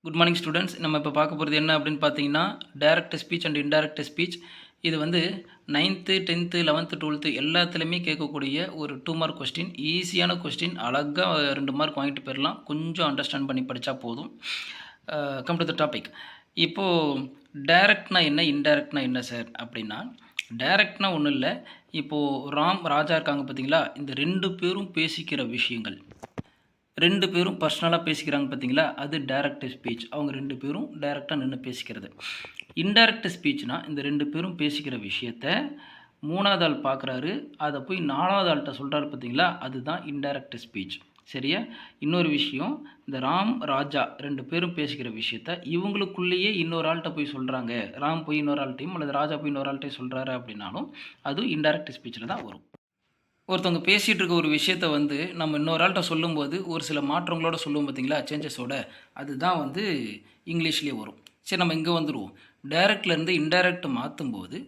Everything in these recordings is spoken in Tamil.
Good morning students. நம்ம இப்போ பார்க்க போகிறது என்ன அப்படின்னு பார்த்தீங்கன்னா, direct speech and indirect speech. இது வந்து 9th 10th 11th 12th எல்லாத்துலேயுமே கேட்கக்கூடிய ஒரு 2 மார்க் கொஸ்டின். ஈஸியான கொஸ்டின், அழகாக 2 மார்க் வாங்கிட்டு போயிடலாம். கொஞ்சம் அண்டர்ஸ்டாண்ட் பண்ணி படித்தா போதும். Come to the topic. இப்போது டைரக்ட்னா என்ன, இன்டைரக்ட்னா என்ன சார் அப்படின்னா, டைரக்ட்னா ஒன்றும் இல்லை. இப்போது ராம் ராஜா இருக்காங்க பார்த்தீங்களா, இந்த 2 பேரும் பேசிக்கிற விஷயங்கள், 2 பேரும் பர்சனலாக பேசிக்கிறாங்க பார்த்தீங்களா, அது டைரக்ட் ஸ்பீச். அவங்க 2 பேரும் டைரெக்டாக நின்று பேசிக்கிறது. இன்டைரக்ட் ஸ்பீச்னா இந்த 2 பேரும் பேசிக்கிற விஷயத்த 3வது ஆள் பார்க்குறாரு, அதை போய் 4வது ஆள்கிட்ட சொல்கிறாரு பார்த்தீங்களா, அதுதான் இன்டைரக்ட் ஸ்பீச். சரியா? இன்னொரு விஷயம், இந்த ராம் ராஜா 2 பேரும் பேசிக்கிற விஷயத்த இவங்களுக்குள்ளேயே இன்னொரு ஆள்கிட்ட போய் சொல்கிறாங்க. ராம் போய் இன்னொரு ஆள்கிட்டையும் அல்லது ராஜா போய் இன்னொரு ஆள்கிட்டையும் சொல்கிறாரு அப்படின்னாலும் அது இன்டைரக்ட் ஸ்பீச்சில் தான் வரும். ஒருத்தவங்க பேசிகிட்டு இருக்க ஒரு விஷயத்த வந்து நம்ம இன்னொரு ஆள்கிட்ட சொல்லும்போது ஒரு சில மாற்றங்களோட சொல்லுவோம் பார்த்தீங்களா, சேஞ்சஸோட, அதுதான் வந்து இங்கிலீஷ்லேயே வரும். சரி, நம்ம இங்கே வந்துடுவோம். டைரக்ட்லேருந்து இன்டைரக்ட் மாற்றும்போது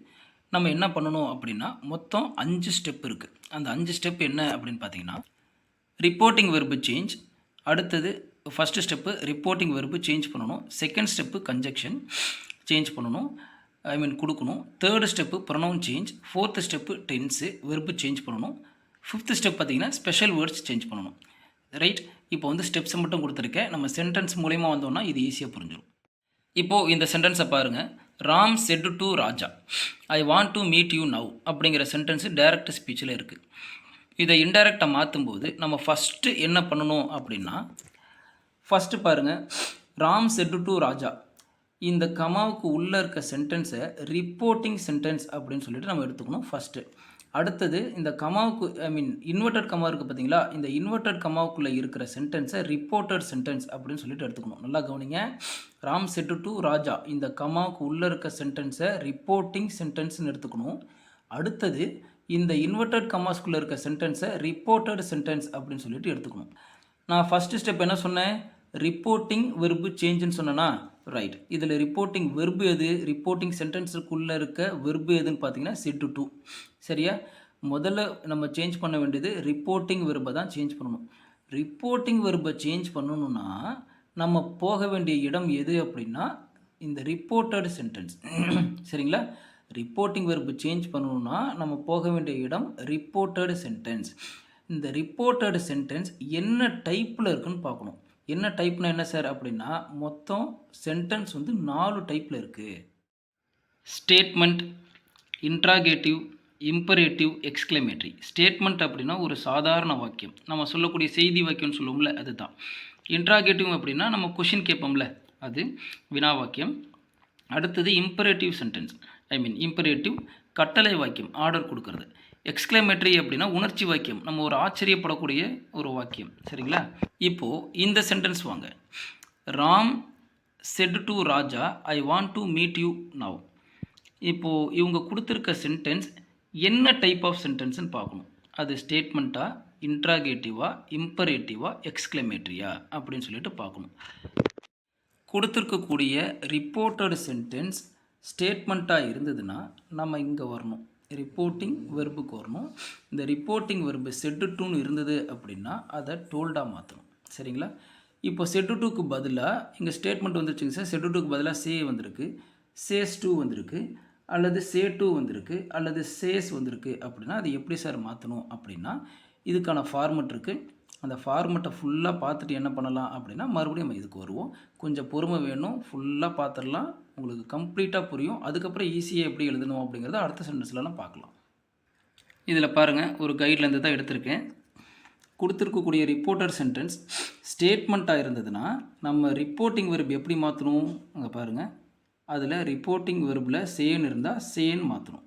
நம்ம என்ன பண்ணணும் அப்படின்னா, மொத்தம் 5 ஸ்டெப் இருக்குது. அந்த 5 ஸ்டெப் என்ன அப்படின்னு பார்த்தீங்கன்னா, ரிப்போர்ட்டிங் வெர்பு சேஞ்ச். அடுத்தது first step reporting verb change பண்ணணும். செகண்ட் ஸ்டெப்பு கன்ஜெக்ஷன் சேஞ்ச் பண்ணணும், கொடுக்கணும். Third step pronoun change. Fourth step tens verb change பண்ணணும். ஃபிஃப்த்து ஸ்டெப் பார்த்திங்கன்னா ஸ்பெஷல் வேர்ட்ஸ் சேஞ்ச் பண்ணணும். ரைட்? இப்போ வந்து ஸ்டெப்ஸை மட்டும் கொடுத்துருக்கேன். நம்ம சென்டென்ஸ் மூலயமா வந்தோம்னா இது ஈஸியாக புரிஞ்சிடும். இப்போது இந்த சென்டென்ஸை பாருங்கள். Ram set to Raja, I want to meet you now அப்படிங்கிற சென்டென்ஸு டைரக்ட் ஸ்பீச்சில் இருக்குது. இதை இன்டைரக்டாக மாற்றும்போது நம்ம ஃபஸ்ட்டு என்ன பண்ணணும் அப்படின்னா, ஃபஸ்ட்டு பாருங்கள், ராம் செட் டு ராஜா, இந்த கமாவுக்கு உள்ளே இருக்க சென்டென்ஸை ரிப்போர்ட்டிங் சென்டென்ஸ் அப்படின்னு சொல்லிட்டு நம்ம எடுத்துக்கணும் ஃபஸ்ட்டு. அடுத்தது இந்த கமாவுக்கு இன்வெர்டட் கமா இருக்குது பார்த்தீங்களா, இந்த இன்வெர்டட் கமாவுக்குள்ளே இருக்கிற சென்டென்ஸை ரிப்போர்ட்டட் சென்டென்ஸ் அப்படின்னு சொல்லிட்டு எடுத்துக்கணும். நல்லா கவனிங்க. ராம் செட் டு ராஜா, இந்த கமாவுக்கு உள்ளே இருக்க சென்டென்ஸை ரிப்போர்ட்டிங் சென்டென்ஸ்னு எடுத்துக்கணும். அடுத்தது இந்த இன்வெர்டட் கமாஸ்குள்ளே இருக்க சென்டென்ஸை ரிப்போர்ட்டட் சென்டென்ஸ் அப்படின்னு சொல்லிட்டு எடுத்துக்கணும். நான் ஃபஸ்ட்டு ஸ்டெப் என்ன சொன்னேன், ரிப்போர்ட்டிங் வெர்பு சேஞ்சுன்னு சொன்னேன்னா, ரைட். இதில் ரிப்போர்ட்டிங் வெர்பு எது, ரிப்போர்ட்டிங் சென்டென்ஸுக்குள்ளே இருக்க வெர்பு எதுன்னு பார்த்தீங்கன்னா செட் டு. சரியா? முதல்ல நம்ம சேஞ்ச் பண்ண வேண்டியது ரிப்போர்ட்டிங் வெர்பை தான் சேஞ்ச் பண்ணணும். ரிப்போர்ட்டிங் வெர்பை சேஞ்ச் பண்ணணும்னா நம்ம போக வேண்டிய இடம் எது அப்படின்னா இந்த ரிப்போர்ட்டட் சென்டென்ஸ். சரிங்களா? ரிப்போர்ட்டிங் வெர்பு சேஞ்ச் பண்ணணும்னா நம்ம போக வேண்டிய இடம் ரிப்போர்ட்டட் சென்டென்ஸ். இந்த ரிப்போர்ட்டட் சென்டென்ஸ் என்ன டைப்பில் இருக்குன்னு பார்க்கணும். என்ன டைப்னா என்ன சார் அப்படின்னா, மொத்தம் சென்டென்ஸ் வந்து 4 டைப்பில் இருக்குது. Statement, interrogative, imperative, exclamatory. Statement அப்படின்னா ஒரு சாதாரண வாக்கியம், நம்ம சொல்லக்கூடிய செய்தி வாக்கியம்னு சொல்லுவோம்ல, அதுதான். இன்ட்ராகேட்டிவ் அப்படின்னா நம்ம கொஷின் கேட்போம்ல, அது வினா வாக்கியம். அடுத்தது இம்பரேட்டிவ் சென்டென்ஸ், இம்பரேட்டிவ் கட்டளை வாக்கியம், ஆர்டர் கொடுக்கறது. எக்ஸ்க்ளமேட்டரி அப்படின்னா உணர்ச்சி வாக்கியம், நம்ம ஒரு ஆச்சரியப்படக்கூடிய ஒரு வாக்கியம். சரிங்களா? இப்போது இந்த சென்டென்ஸ் வாங்க. Ram set to Raja, I want to meet you now. இப்போது இவங்க கொடுத்துருக்க சென்டென்ஸ் என்ன டைப் ஆஃப் சென்டென்ஸ்னு பார்க்கணும். அது ஸ்டேட்மெண்ட்டா, இன்ட்ராகேட்டிவா, இம்பரேட்டிவா, எக்ஸ்க்ளமேட்டரியா அப்படின்னு சொல்லிட்டு பார்க்கணும். கொடுத்துருக்கக்கூடிய ரிப்போர்ட்டட் சென்டென்ஸ் ஸ்டேட்மெண்ட்டாக இருந்ததுன்னா நம்ம இங்கே வரணும், ரிப்போர்ட்டிங் வெர்புக்கு வரணும். இந்த ரிப்போர்ட்டிங் வெர்பு செட்டு டூன்னு இருந்தது அப்படின்னா அதை டோல்டாக மாற்றணும். சரிங்களா? இப்போ செட்டு டூக்கு பதிலாக இங்கே ஸ்டேட்மெண்ட் வந்துருச்சுங்க சார். செட்டு டூக்கு பதிலாக சே வந்திருக்கு, சேஸ் டூ வந்திருக்கு, அல்லது சே டூ வந்திருக்கு, அல்லது சேஸ் வந்திருக்கு அப்படின்னா அது எப்படி சார் மாற்றணும் அப்படின்னா இதுக்கான ஃபார்மெட் இருக்குது. அந்த ஃபார்மெட்டை ஃபுல்லாக பார்த்துட்டு என்ன பண்ணலாம் அப்படின்னா மறுபடியும் நம்ம இதுக்கு வருவோம். கொஞ்சம் பொறுமை வேணும், ஃபுல்லாக பார்த்துடலாம், உங்களுக்கு கம்ப்ளீட்டாக புரியும். அதுக்கப்புறம் ஈஸியாக எப்படி எழுதணும் அப்படிங்கிறத அடுத்த சென்டென்ஸ்லாம் பார்க்கலாம். இதில் பாருங்கள், ஒரு கைட்லேருந்து தான் எடுத்திருக்கேன். கொடுத்துருக்கக்கூடிய ரிப்போர்ட்டட் சென்டென்ஸ் ஸ்டேட்மெண்ட்டாக இருந்ததுன்னா நம்ம ரிப்போர்ட்டிங் வெர்பு எப்படி மாற்றணும் அங்கே பாருங்கள். அதில் ரிப்போர்ட்டிங் வெர்பில் சேன்னு இருந்தால் சேன்னு மாற்றணும்,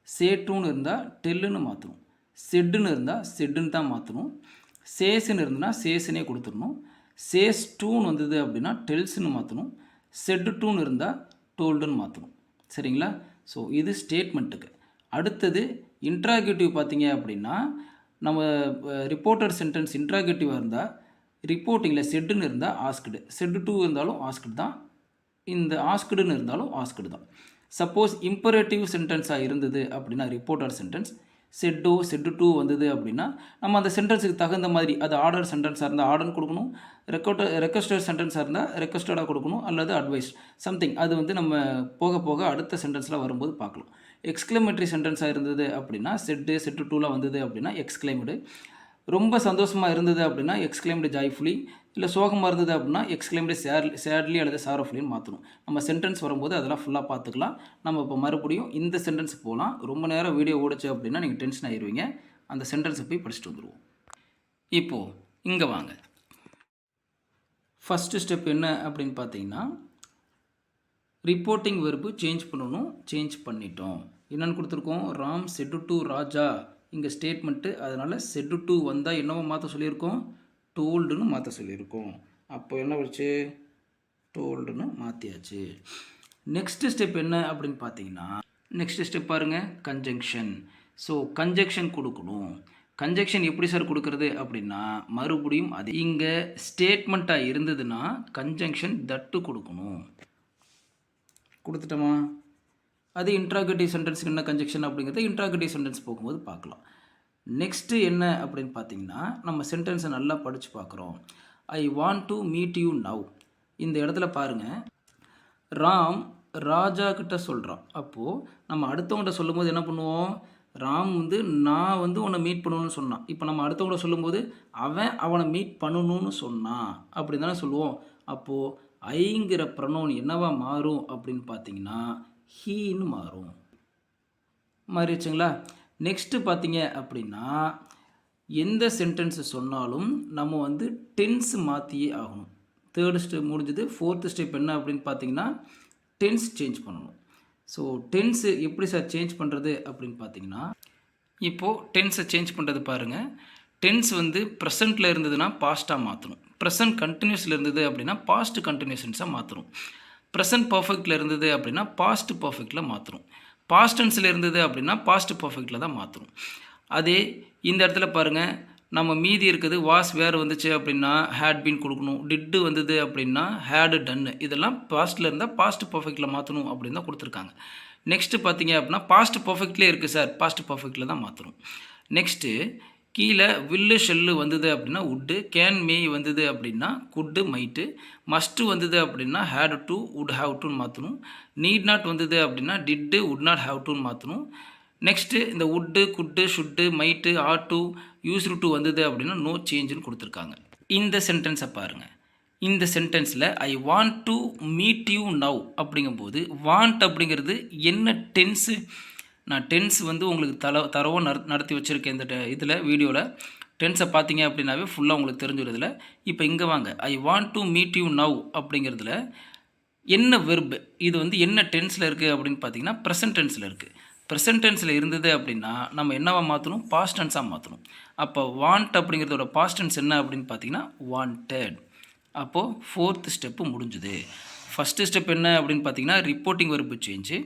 சேட்டுன்னு இருந்தால் டெல்லுன்னு மாற்றணும், செட்டுன்னு இருந்தால் செட்டுன்னு தான் மாற்றணும், சேஸ்ன்னு இருந்ததுன்னா சேஸ்னே கொடுத்துடணும், சேஸ் டூன்னு வந்தது அப்படின்னா டெல்ஸ்ன்னு மாற்றணும், செட்டு டூன்னு இருந்தால் டோல்டுன்னு மாற்றணும். சரிங்களா? ஸோ இது ஸ்டேட்மெண்ட்டுக்கு. அடுத்தது இன்ட்ராகேட்டிவ் பார்த்தீங்க அப்படின்னா நம்ம ரிப்போர்ட்டட் சென்டென்ஸ் இன்ட்ராகேட்டிவாக இருந்தால் ரிப்போர்ட்டிங்கில் செட்டுன்னு இருந்தால் ஆஸ்க்டு, செட்டு டூ இருந்தாலும் ஆஸ்க்டு தான், இந்த ஆஸ்க்டுன்னு இருந்தாலும் ஆஸ்க்டு தான். சப்போஸ் இம்பரேட்டிவ் சென்டென்ஸாக இருந்தது அப்படின்னா ரிப்போர்ட்டட் சென்டென்ஸ் செட்டோ செட்டு டூ வந்தது அப்படின்னா நம்ம அந்த சென்டென்ஸுக்கு தகுந்த மாதிரி அது ஆர்டர் சென்டென்ஸாக இருந்தால் ஆர்டர்னு கொடுக்கணும், ரெக்வஸ்டட் சென்டென்ஸாக இருந்தால் ரெக்வஸ்டடாக கொடுக்கணும், அல்லது அட்வைஸ் சம்திங். அது வந்து நம்ம போக போக அடுத்த சென்டென்ஸில் வரும்போது பார்க்கலாம். எக்ஸ்க்ளமேட்டரி சென்டென்ஸாக இருந்தது அப்படின்னா செட்டு செட்டு டூலாம் வந்தது அப்படின்னா எக்ஸ்க்ளைம்டு. ரொம்ப சந்தோஷமாக இருந்தது அப்படின்னா எக்ஸ்க்ளைம்டு ஜாய்ஃபுல்லி. இல்லை சோகமாக இருந்தது அப்படின்னா எக்ஸ்க்ளைம்டு சேட்லி அல்லது சாரோஃபுல்லின்னு மாற்றணும். நம்ம சென்டென்ஸ் வரும்போது அதெல்லாம் ஃபுல்லாக பார்த்துக்கலாம். நம்ம இப்போ மறுபடியும் இந்த சென்டென்ஸுக்கு போகலாம். ரொம்ப நேரம் வீடியோ ஓடிச்சு அப்படின்னா நீங்கள் டென்ஷன் ஆயிடுவீங்க. அந்த சென்டென்ஸை போய் படிச்சுட்டு வந்துடுவோம். இப்போது இங்கே வாங்க. ஃபஸ்ட்டு ஸ்டெப் என்ன அப்படின்னு பார்த்தீங்கன்னா, ரிப்போர்ட்டிங் வெர்பு சேஞ்ச் பண்ணணும். சேஞ்ச் பண்ணிட்டோம். என்னென்னு கொடுத்துருக்கோம்? ராம் செட்டு டு ராஜா. இங்கே ஸ்டேட்மெண்ட்டு, அதனால் செட்டு டூ வந்தால் என்னவோ மாற்ற சொல்லியிருக்கோம்? டோல்டுன்னு மாற்ற சொல்லியிருக்கோம். அப்போ என்ன வச்சு? டோல்டுன்னு மாற்றியாச்சு. நெக்ஸ்ட்டு ஸ்டெப் என்ன அப்படின்னு பார்த்தீங்கன்னா, நெக்ஸ்ட்டு ஸ்டெப் பாருங்கள், கன்ஜங்ஷன். ஸோ கன்ஜங்ஷன் கொடுக்கணும். கன்ஜங்ஷன் எப்படி சார் கொடுக்குறது அப்படின்னா, மறுபடியும் அது இங்கே ஸ்டேட்மெண்ட்டாக இருந்ததுன்னா கன்ஜங்ஷன் தட்டு கொடுக்கணும். கொடுத்துட்டோமா? அது இன்ட்ராகேட்டிவ் சென்டென்ஸுக்கு என்ன கன்ஜெக்ஷன் அப்படிங்கிறத இன்ட்ராகேட்டிவ் சென்டென்ஸ் போகும்போது பார்க்கலாம். நெக்ஸ்ட்டு என்ன அப்படின்னு பார்த்தீங்கன்னா, நம்ம சென்டென்ஸை நல்லா படித்து பார்க்குறோம். ஐ want to meet you now. இந்த இடத்துல பாருங்கள், ராம் ராஜா கிட்ட சொல்கிறான். அப்போது நம்ம அடுத்தவங்கள்ட்ட சொல்லும்போது என்ன பண்ணுவோம்? ராம் வந்து நான் வந்து உன்னை மீட் பண்ணணும்னு சொன்னான். இப்போ நம்ம அடுத்தவங்கள்ட்ட சொல்லும்போது அவனை மீட் பண்ணணும்னு சொன்னான் அப்படி தானே சொல்லுவோம். அப்போது ஐங்கிற ப்ரொனவுன் என்னவா மாறும் அப்படின்னு பார்த்தீங்கன்னா ஹீன்னு மாறும். மாறிடுச்சுங்களா? நெக்ஸ்ட்டு பார்த்தீங்க அப்படின்னா, எந்த சென்டென்ஸு சொன்னாலும் நம்ம வந்து டென்ஸ் மாற்றியே ஆகணும். தேர்டு ஸ்டெப் முடிஞ்சது. ஃபோர்த்து ஸ்டெப் என்ன அப்படின்னு பார்த்தீங்கன்னா, டென்ஸ் சேஞ்ச் பண்ணணும். ஸோ டென்ஸு எப்படி சார் சேஞ்ச் பண்ணுறது அப்படின்னு பார்த்தீங்கன்னா, இப்போது டென்ஸை சேஞ்ச் பண்ணுறது பாருங்கள். டென்ஸ் வந்து ப்ரெசண்ட்டில் இருந்ததுன்னா பாஸ்ட்டாக மாற்றணும். ப்ரெசன்ட் கண்டினியூஸில் இருந்தது அப்படின்னா பாஸ்ட் கண்டினியூஷன்ஸாக மாற்றணும். ப்ரெசன்ட் பர்ஃபெக்டில் இருந்தது அப்படின்னா பாஸ்ட் பர்ஃபெக்டில் மாற்றணும். பாஸ்ட் டென்ஸில் இருந்தது அப்படின்னா பாஸ்ட் பர்ஃபெக்டில் தான் மாற்றணும். அதே இந்த இடத்துல பாருங்கள், நம்ம மீதி இருக்குது வாஸ் வேறு வந்துச்சு அப்படின்னா ஹேட் பீன் கொடுக்கணும். டிட்டு வந்தது அப்படின்னா ஹேடு டன்னு. இதெல்லாம் பாஸ்ட்டில் இருந்தால் பாஸ்ட் பர்ஃபெக்டில் மாற்றணும் அப்படின்னு தான் கொடுத்துருக்காங்க. நெக்ஸ்ட்டு பார்த்தீங்க அப்படின்னா பாஸ்ட் பர்ஃபெக்ட்லேயே இருக்குது சார், பாஸ்ட் பர்ஃபெக்டில் தான் மாற்றணும். நெக்ஸ்ட்டு கீழே வில்லு ஷெல்லு வந்தது அப்படின்னா உட்டு, கேன் மே வந்தது அப்படின்னா குட்டு மைட்டு, மஸ்ட்டு வந்தது அப்படின்னா ஹேடு டு உட் ஹாவ் டுன்னு மாற்றணும். நீட் நாட் வந்தது அப்படின்னா டிட்டு உட் நாட் ஹாவ் டுன்னு மாற்றணும். நெக்ஸ்ட்டு இந்த would could should might ought to used to வந்தது அப்படின்னா நோ சேஞ்சுன்னு கொடுத்துருக்காங்க. இந்த சென்டென்ஸை பாருங்கள். இந்த சென்டென்ஸில் I want to meet you now அப்படிங்கும்போது வாண்ட் அப்படிங்கிறது என்ன டென்ஸு? நான் டென்ஸ் வந்து உங்களுக்கு தரவாக நடத்தி வச்சுருக்கேன் இந்த இதில் வீடியோவில். டென்ஸை பார்த்தீங்க அப்படின்னாவே ஃபுல்லாக உங்களுக்கு தெரிஞ்சுடுறதுல. இப்போ இங்கே வாங்க, ஐ want to meet you now அப்படிங்கிறதுல என்ன வெர்பு, இது வந்து என்ன டென்ஸில் இருக்குது அப்படின்னு பார்த்தீங்கன்னா ப்ரெசன்ட் டென்ஸில் இருக்குது. ப்ரெசன்ட் டென்ஸில் இருந்தது அப்படின்னா நம்ம என்னவாக மாற்றணும்? பாஸ்ட் டென்ஸாக மாற்றணும். அப்போ வாண்ட் அப்படிங்கிறதோட பாஸ்ட் டென்ஸ் என்ன அப்படின்னு பார்த்தீங்கன்னா வாண்டட். அப்போது ஃபோர்த்து ஸ்டெப்பு முடிஞ்சுது. ஃபஸ்ட்டு ஸ்டெப் என்ன அப்படின்னு பார்த்தீங்கன்னா reporting verb change.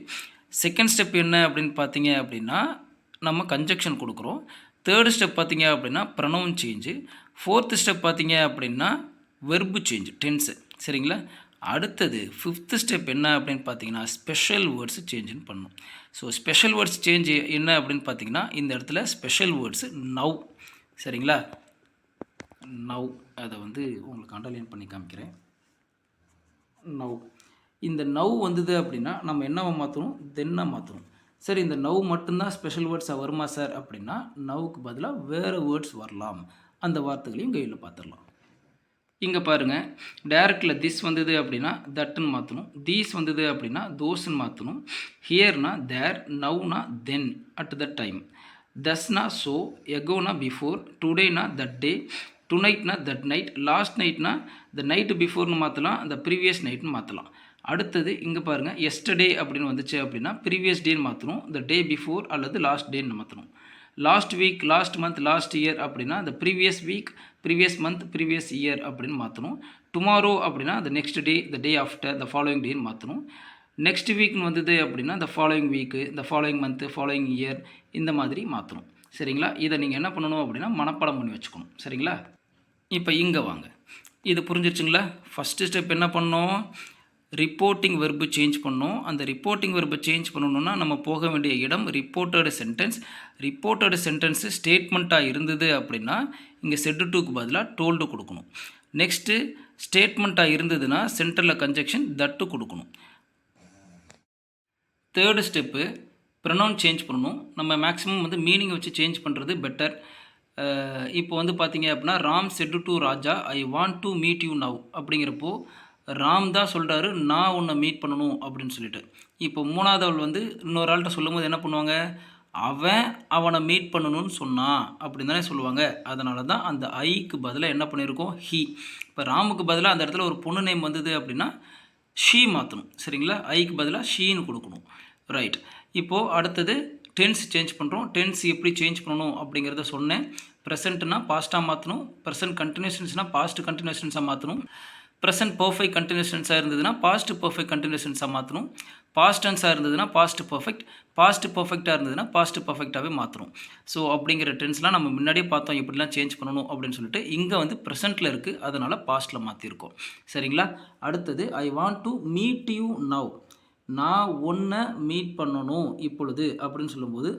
Second step என்ன அப்படின்னு பார்த்தீங்க அப்படின்னா நம்ம கன்ஜெக்ஷன் கொடுக்குறோம். தேர்டு ஸ்டெப் பார்த்தீங்க அப்படின்னா ப்ரொனவுன் சேஞ்சு. ஃபோர்த்து ஸ்டெப் பார்த்தீங்க அப்படின்னா வெர்பு சேஞ்சு டென்ஸு. சரிங்களா? அடுத்தது ஃபிஃப்த்து ஸ்டெப் என்ன அப்படின்னு பார்த்தீங்கன்னா ஸ்பெஷல் வேர்ட்ஸு சேஞ்சுன்னு பண்ணணும். ஸோ ஸ்பெஷல் வேர்ட்ஸ் சேஞ்சு என்ன அப்படின்னு பார்த்தீங்கன்னா இந்த இடத்துல ஸ்பெஷல் வேர்ட்ஸு நவ். சரிங்களா? நவ் அதை வந்து உங்களுக்கு அண்டர்லைன் பண்ணி காமிக்கிறேன். நவ், இந்த நவ் வந்தது அப்படின்னா நம்ம என்னவை மாற்றணும்? தென்னாக மாற்றணும். சரி, இந்த நவ் மட்டும்தான் ஸ்பெஷல் வேர்ட்ஸாக வருமா சார் அப்படின்னா நவுக்கு பதிலாக வேறு வேர்ட்ஸ் வரலாம். அந்த வார்த்தைகளையும் கையில் பார்த்துடலாம். இங்கே பாருங்கள், டேரக்டில் திஸ் வந்தது அப்படின்னா தட்டுன்னு மாற்றணும். தீஸ் வந்தது அப்படின்னா தோஸ்ன்னு மாற்றணும். ஹியர்னா தேர், நவ்னா தென், அட் த டைம், தஸ்னா ஸோ, எகோனா பிஃபோர், டுடேனா தட் டே, டுநைட்னா தட் நைட், லாஸ்ட் நைட்னா த நைட்டு பிஃபோர்னு மாற்றலாம், அந்த ப்ரீவியஸ் நைட்னு மாற்றலாம். அடுத்தது இங்கே பாருங்கள், எஸ்டர்டே அப்படின்னு வந்துச்சு அப்படின்னா ப்ரீவியஸ் டேன்னு மாற்றணும், த டே பிஃபோர் அல்லது லாஸ்ட் டேன்னு மாற்றணும். Last week, last month, last year அப்படின்னா the previous week, previous month, previous year அப்படின்னு மாற்றணும். டுமாரோ அப்படின்னா the next day, the day after, the following டேன்னு மாற்றணும். நெக்ஸ்ட் வீக்னு வந்தது அப்படின்னா the following week, the following month, following year, இந்த மாதிரி மாற்றணும். சரிங்களா? இதை நீங்கள் என்ன பண்ணணும் அப்படின்னா மனப்பாடம் பண்ணி வச்சுக்கணும். சரிங்களா? இப்போ இங்கே வாங்க, இது புரிஞ்சிருச்சுங்களா? ஃபஸ்ட்டு ஸ்டெப் என்ன பண்ணோம்? ரிப்போர்ட்டிங் வெர்பு சேஞ்ச் பண்ணோம். அந்த ரிப்போர்ட்டிங் வெர்பை சேஞ்ச் பண்ணணும்னா நம்ம போக வேண்டிய இடம் ரிப்போர்ட்டடு சென்டென்ஸ். ரிப்போர்ட்டடு சென்டென்ஸு ஸ்டேட்மெண்ட்டாக இருந்தது அப்படின்னா இங்கே செட் டுக்கு பதிலாக டோல்டு கொடுக்கணும். நெக்ஸ்ட்டு ஸ்டேட்மெண்ட்டாக இருந்ததுன்னா சென்டரில் கன்ஜெக்ஷன் தட்டு கொடுக்கணும். தேர்டு ஸ்டெப்பு ப்ரொனவுன் சேஞ்ச் பண்ணணும். நம்ம மேக்ஸிமம் வந்து மீனிங்கை வச்சு சேஞ்ச் பண்ணுறது பெட்டர். இப்போ வந்து பார்த்தீங்க அப்படின்னா Ram set to Raja I want to meet you now அப்படிங்கிறப்போ ராம் தான் சொல்கிறாரு நான் உன்னை மீட் பண்ணணும் அப்படின்னு சொல்லிட்டு. இப்போ மூணாவது அவள் வந்து இன்னொரு ஆள்கிட்ட சொல்லும்போது என்ன பண்ணுவாங்க, அவன் அவனை மீட் பண்ணணும்னு சொன்னான் அப்படின்னு தானே சொல்லுவாங்க. அதனால தான் அந்த ஐக்கு பதிலாக என்ன பண்ணியிருக்கோம், ஹீ. இப்போ ராமுக்கு பதிலாக அந்த இடத்துல ஒரு பொண்ணு நேம் வந்தது அப்படின்னா ஷீ மாற்றணும். சரிங்களா, ஐக்கு பதிலாக ஷீன்னு கொடுக்கணும். ரைட். இப்போது அடுத்தது டென்ஸ் சேஞ்ச் பண்ணுறோம். டென்ஸ் எப்படி சேஞ்ச் பண்ணணும் அப்படிங்கிறத சொன்னேன். ப்ரெசென்ட்னா பாஸ்ட்டாக மாற்றணும். ப்ரெசென்ட் கண்டினியூஷன்ஸ்னால் பாஸ்ட் கண்டினியூஷன்ஸாக மாற்றணும். ப்ரெசென்ட் பர்ஃபெக்ட் கண்டினியூஷன்ஸாக இருந்ததுன்னா பாஸ்ட் பர்ஃபெக்ட் கண்டினியூஷன்ஸாக மாற்றணும். பாஸ்ட் டென்ஸாக இருந்ததுன்னா பாஸ்ட் பர்ஃபெக்ட், பாஸ்ட் பர்ஃபெக்டாக இருந்ததுன்னா பாஸ்ட் பர்ஃபெக்டாகவே மாற்றணும். ஸோ அப்படிங்கிற டென்ஸ்லாம் நம்ம முன்னாடியே பார்த்தோம் எப்படிலாம் சேஞ்ச் பண்ணணும் அப்படின்னு சொல்லிட்டு. இங்கே வந்து ப்ரெசென்ட்டில் இருக்குது, அதனால் பாஸ்ட்டில் மாற்றிருக்கோம். சரிங்களா. அடுத்தது ஐ want to meet you now. நான் உன்னை மீட் பண்ணணும் இப்பொழுது அப்படின்னு சொல்லும்போது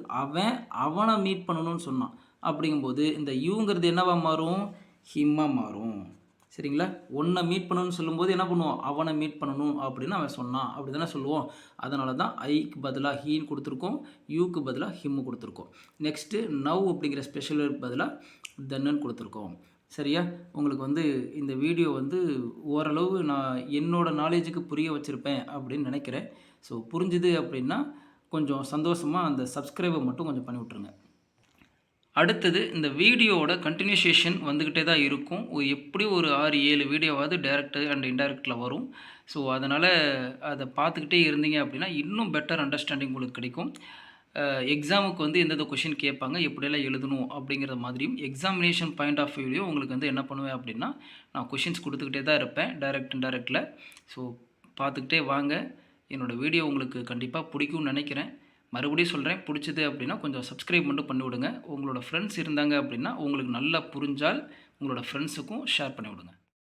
அவனை மீட் பண்ணணும்னு சொன்னான். அப்படிங்கும்போது இந்த யூங்கிறது என்னவா மாறும், ஹிம்மாக மாறும். சரிங்களா. உன்னை மீட் பண்ணணும்னு சொல்லும்போது என்ன பண்ணுவோம், அவனை மீட் பண்ணணும் அப்படின்னு அவன் சொன்னான் அப்படி தானே சொல்லுவோம். அதனால தான் ஐக்கு பதிலாக ஹீன்னு கொடுத்துருக்கோம், யூக்கு பதிலாக ஹிம்மு கொடுத்துருக்கோம். நெக்ஸ்ட்டு நவ் அப்படிங்கிற ஸ்பெஷல் பதிலாக தென்னு கொடுத்துருக்கோம். சரியா. உங்களுக்கு வந்து இந்த வீடியோ வந்து ஓரளவு நான் என்னோடய நாலேஜுக்கு புரிய வச்சுருப்பேன் அப்படின்னு நினைக்கிறேன். ஸோ புரிஞ்சுது அப்படின்னா கொஞ்சம் சந்தோஷமாக அந்த சப்ஸ்கிரைபை மட்டும் கொஞ்சம் பண்ணி விட்ருங்க. அடுத்தது இந்த வீடியோவோட கண்டினியூஷேஷன் வந்துக்கிட்டே தான் இருக்கும். எப்படி ஒரு 6-7 வீடியோவாவது டைரக்ட் அண்ட் இன்டைரக்டில் வரும். ஸோ அதனால் அதை பார்த்துக்கிட்டே இருந்தீங்க அப்படின்னா இன்னும் பெட்டர் அண்டர்ஸ்டாண்டிங் உங்களுக்கு கிடைக்கும். எக்ஸாமுக்கு வந்து எந்தெந்த கொஷின் கேட்பாங்க, எப்படியெல்லாம் எழுதணும் அப்படிங்கிற மாதிரியும் எக்ஸாமினேஷன் பாயிண்ட் ஆஃப் வியூலையும் உங்களுக்கு வந்து என்ன பண்ணுவேன் அப்படின்னா நான் கொஷின்ஸ் கொடுத்துக்கிட்டே தான் இருப்பேன் டைரக்ட் இன்டைரக்டில். ஸோ பார்த்துக்கிட்டே வாங்க. என்னோடய வீடியோ உங்களுக்கு கண்டிப்பாக பிடிக்கும்னு நினைக்கிறேன். மறுபடியும் சொல்கிறேன், பிடிச்சது அப்படின்னா கொஞ்சம் சப்ஸ்கிரைப் மட்டும் பண்ணி விடுங்க. உங்களோட ஃப்ரெண்ட்ஸ் இருந்தாங்க அப்படின்னா உங்களுக்கு நல்லா புரிஞ்சால் உங்களோட ஃப்ரெண்ட்ஸுக்கும் ஷேர் பண்ணி விடுங்க.